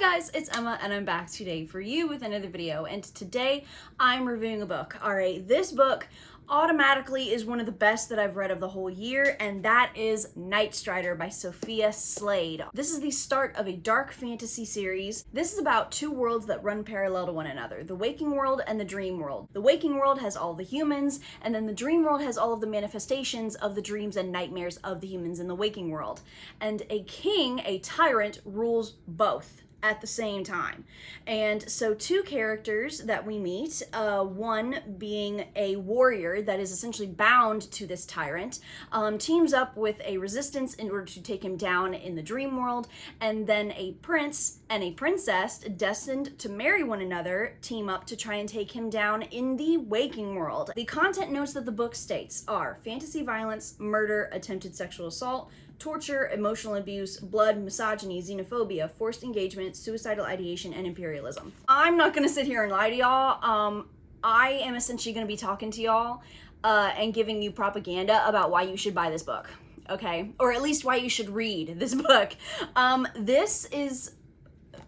guys, it's Emma and I'm back today for you with another video, and today I'm reviewing a book. Alright, this book automatically is one of the best that I've read of the whole year, and that is Nightstrider by Sophia Slade. This is the start of a dark fantasy series. This is about two worlds that run parallel to one another, the waking world and the dream world. The waking world has all the humans, and then the dream world has all of the manifestations of the dreams and nightmares of the humans in the waking world. And a king, a tyrant, rules both at the same time. And so two characters that we meet, one being a warrior that is essentially bound to this tyrant, teams up with a resistance in order to take him down in the dream world, and then a prince and a princess destined to marry one another team up to try and take him down in the waking world. The content notes that the book states are fantasy violence, murder, attempted sexual assault, torture, emotional abuse, blood, misogyny, xenophobia, forced engagement, suicidal ideation, and imperialism. I'm not gonna sit here and lie to y'all. I am essentially gonna be talking to y'all and giving you propaganda about why you should buy this book, okay? Or at least why you should read this book. This is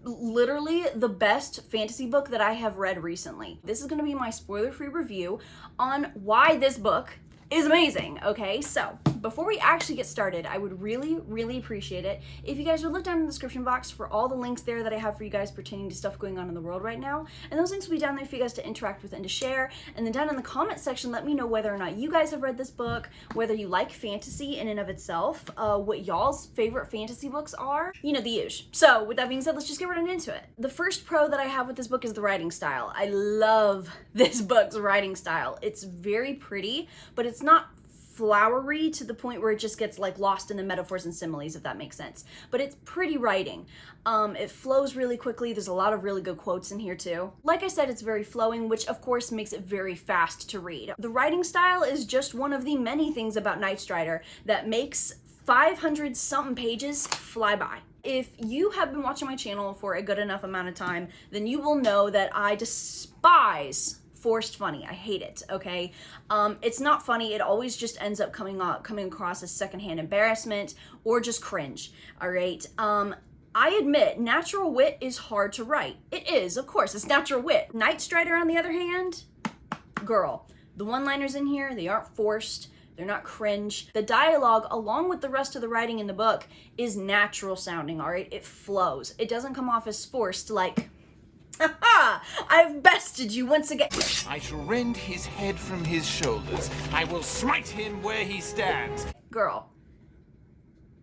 literally the best fantasy book that I have read recently. This is gonna be my spoiler-free review on why this book is amazing, okay? So, before we actually get started, I would really appreciate it if you guys would look down in the description box for all the links there that I have for you guys pertaining to stuff going on in the world right now. And those links will be down there for you guys to interact with and to share. And then down in the comment section, let me know whether or not you guys have read this book, whether you like fantasy in and of itself, what y'all's favorite fantasy books are, you know, the usual. So, with that being said, let's just get right into it. The first pro that I have with this book is the writing style. I love this book's writing style. It's very pretty, but it's not flowery to the point where it just gets like lost in the metaphors and similes, if that makes sense. But it's pretty writing. It flows really quickly. There's a lot of really good quotes in here too. Like I said, it's very flowing, which of course makes it very fast to read. The writing style is just one of the many things about Nightstrider that makes 500 something pages fly by. If you have been watching my channel for a good enough amount of time, then you will know that I despise forced funny. I hate it, okay? It's not funny. It always just ends up coming across as secondhand embarrassment or just cringe, all right? I admit, natural wit is hard to write. It is, of course, it's natural wit. Nightstrider, on the other hand, girl, the one-liners in here, they aren't forced. They're not cringe. The dialogue, along with the rest of the writing in the book, is natural sounding, all right? It flows. It doesn't come off as forced, like, ha! I've bested you once again. I shall rend his head from his shoulders. I will smite him where he stands. Girl,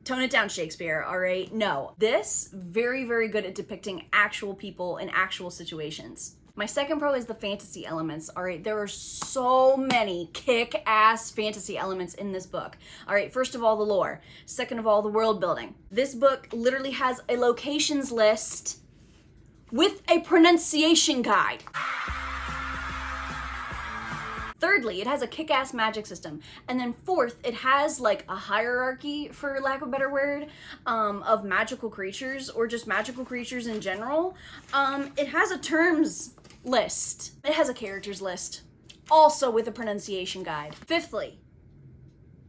tone it down, Shakespeare, all right? No. This, very good at depicting actual people in actual situations. My second pro is the fantasy elements, all right? There are so many kick-ass fantasy elements in this book. All right, first of all, the lore. Second of all, the world building. This book literally has a locations list with a pronunciation guide. Thirdly, it has a kick-ass magic system. And then fourth, it has like a hierarchy, for lack of a better word, of magical creatures, or just magical creatures in general. It has a terms list. It has a characters list, also with a pronunciation guide. Fifthly,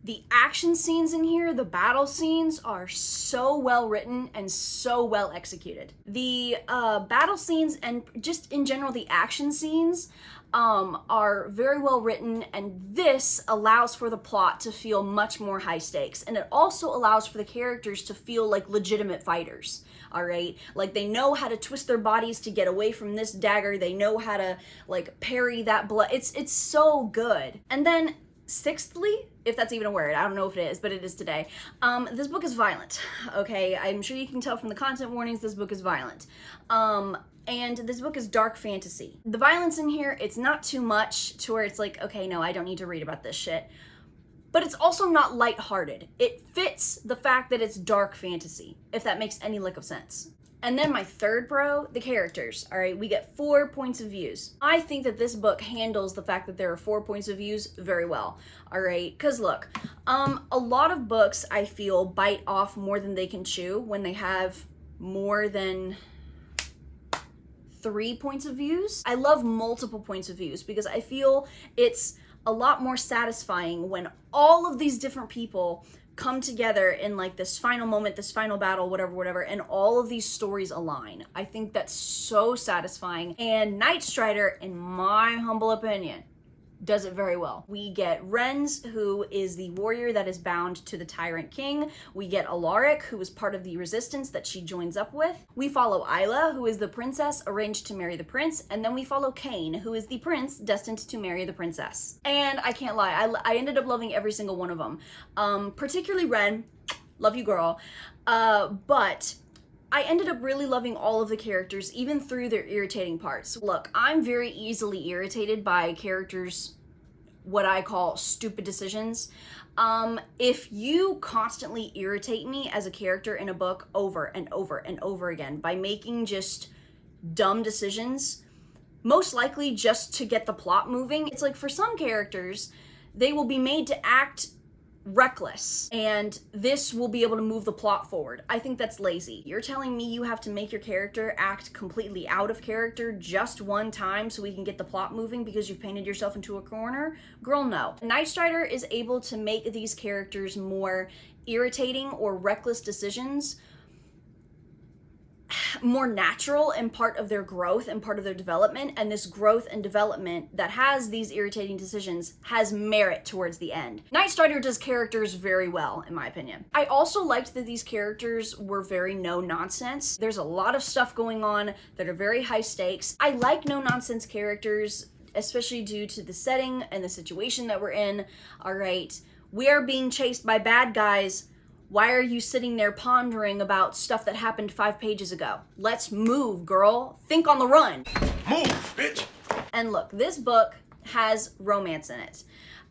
the action scenes in here, the battle scenes, are so well written and so well executed. The battle scenes and just in general the action scenes are very well written, and this allows for the plot to feel much more high stakes, and it also allows for the characters to feel like legitimate fighters, all right? Like they know how to twist their bodies to get away from this dagger, they know how to like parry that blood. It's so good. And then sixthly, if that's even a word, I don't know if it is, but it is today, this book is violent, okay? I'm sure you can tell from the content warnings this book is violent. And this book is dark fantasy. The violence in here, it's not too much to where it's like, okay, no, I don't need to read about this shit. But it's also not lighthearted. It fits the fact that it's dark fantasy, if that makes any lick of sense. And then my third pro, the characters, all right? We get 4 points of views. I think that this book handles the fact that there are 4 points of views very well, all right? Because look, a lot of books, I feel, bite off more than they can chew when they have more than 3 points of views. I love multiple points of views because I feel it's a lot more satisfying when all of these different people come together in like this final moment, this final battle, whatever, and all of these stories align. I think that's so satisfying. And Nightstrider, in my humble opinion, does it very well. We get Renz, who is the warrior that is bound to the Tyrant King. We get Alaric, who is part of the resistance that she joins up with. We follow Isla, who is the princess arranged to marry the prince. And then we follow Kane, who is the prince destined to marry the princess. And I can't lie, I ended up loving every single one of them. Particularly Ren, love you girl. But I ended up really loving all of the characters, even through their irritating parts. Look, I'm very easily irritated by characters' what I call stupid decisions. If you constantly irritate me as a character in a book over and over and over again by making just dumb decisions, most likely just to get the plot moving, it's like for some characters, they will be made to act reckless, and this will be able to move the plot forward. I think that's lazy. You're telling me you have to make your character act completely out of character just one time so we can get the plot moving because you've painted yourself into a corner? Girl, no. Nightstrider is able to make these characters more irritating or reckless decisions more natural and part of their growth and part of their development, and this growth and development that has these irritating decisions has merit towards the end. Nightstrider does characters very well, in my opinion. I also liked that these characters were very no-nonsense. There's a lot of stuff going on that are very high stakes. I like no-nonsense characters, especially due to the setting and the situation that we're in. All right, we are being chased by bad guys. Why are you sitting there pondering about stuff that happened 5 pages ago? Let's move, girl. Think on the run. Move, bitch! And look, this book has romance in it.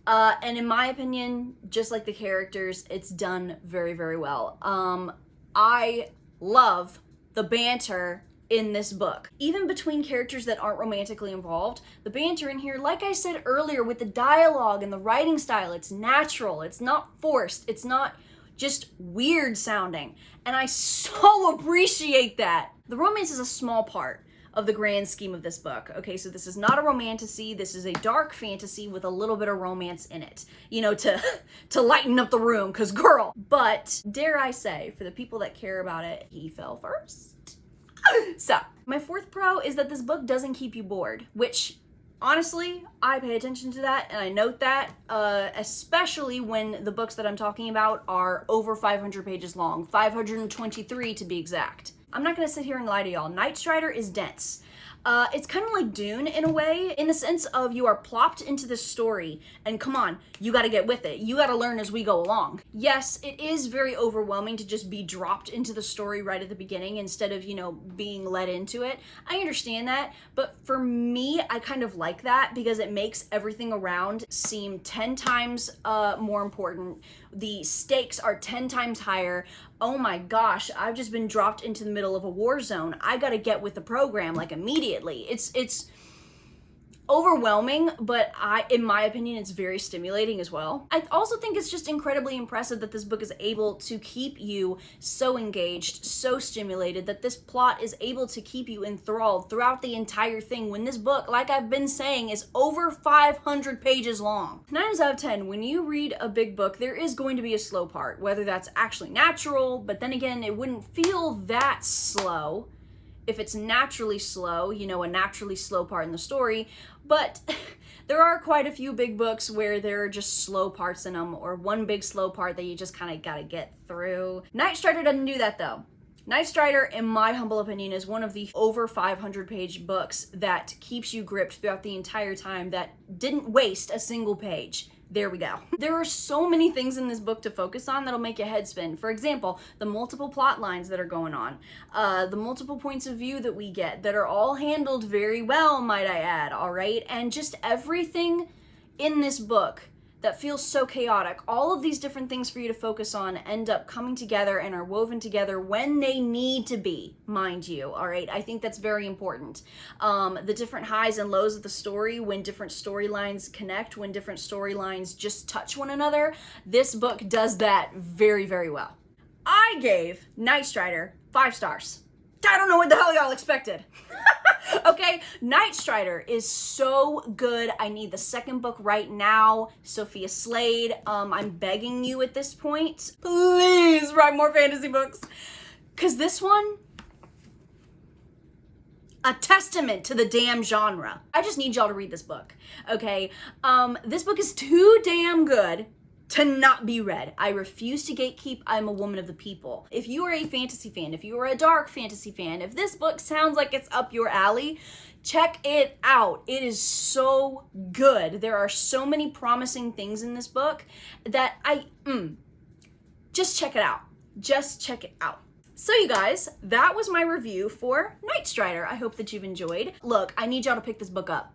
And in my opinion, just like the characters, it's done very, very well. I love the banter in this book. Even between characters that aren't romantically involved, the banter in here, like I said earlier, with the dialogue and the writing style, it's natural. It's not forced. It's not just weird sounding, and I so appreciate that. The romance is a small part of the grand scheme of this book. Okay, so this is not a romantasy, this is a dark fantasy with a little bit of romance in it, you know, to lighten up the room, cause girl. But dare I say, for the people that care about it, he fell first. So my fourth pro is that this book doesn't keep you bored, which honestly, I pay attention to that and I note that, especially when the books that I'm talking about are over 500 pages long, 523 to be exact. I'm not gonna sit here and lie to y'all. Nightstrider is dense. It's kind of like Dune in a way, in the sense of you are plopped into this story and come on, you gotta get with it. You gotta learn as we go along. Yes, it is very overwhelming to just be dropped into the story right at the beginning instead of, you know, being led into it. I understand that, but for me, I kind of like that because it makes everything around seem 10 times more important. The stakes are 10 times higher. Oh my gosh, I've just been dropped into the middle of a war zone. I gotta get with the program like immediately. It's overwhelming, but in my opinion, it's very stimulating as well. I also think it's just incredibly impressive that this book is able to keep you so engaged, so stimulated, that this plot is able to keep you enthralled throughout the entire thing when this book, like I've been saying, is over 500 pages long. 9 out of 10, when you read a big book, there is going to be a slow part, whether that's actually natural, but then again, it wouldn't feel that slow if it's naturally slow, you know, a naturally slow part in the story. But there are quite a few big books where there are just slow parts in them, or one big slow part that you just kind of gotta get through. Nightstrider doesn't do that though. Nightstrider, in my humble opinion, is one of the over 500 page books that keeps you gripped throughout the entire time, that didn't waste a single page. There we go. There are so many things in this book to focus on that'll make your head spin. For example, the multiple plot lines that are going on, the multiple points of view that we get that are all handled very well, might I add, all right? And just everything in this book that feels so chaotic. All of these different things for you to focus on end up coming together and are woven together when they need to be, mind you, all right? I think that's very important. The different highs and lows of the story, when different storylines connect, when different storylines just touch one another, this book does that very, very well. I gave Nightstrider 5 stars. I don't know what the hell y'all expected. Okay, Nightstrider is so good. I need the second book right now. Sophia Slade, I'm begging you at this point, please write more fantasy books. Because this one, a testament to the damn genre. I just need y'all to read this book, okay? This book is too damn good to not be read. I refuse to gatekeep. I'm a woman of the people. If you are a fantasy fan, if you are a dark fantasy fan, if this book sounds like it's up your alley, check it out. It is so good. There are so many promising things in this book that just check it out. Just check it out. So you guys, that was my review for Nightstrider. I hope that you've enjoyed. Look, I need y'all to pick this book up.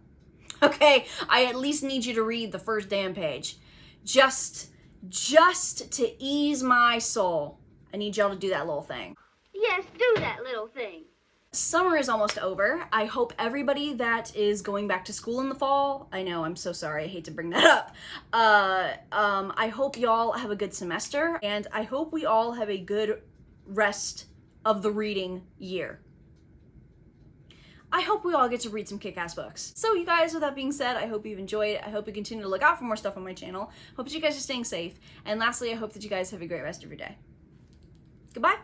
Okay, I at least need you to read the first damn page. Just to ease my soul. I need y'all to do that little thing. Yes, do that little thing. Summer is almost over. I hope everybody that is going back to school in the fall, I know, I'm so sorry, I hate to bring that up. I hope y'all have a good semester, and I hope we all have a good rest of the reading year. I hope we all get to read some kick-ass books. So you guys, with that being said, I hope you've enjoyed. I hope you continue to look out for more stuff on my channel. Hope that you guys are staying safe. And lastly, I hope that you guys have a great rest of your day. Goodbye.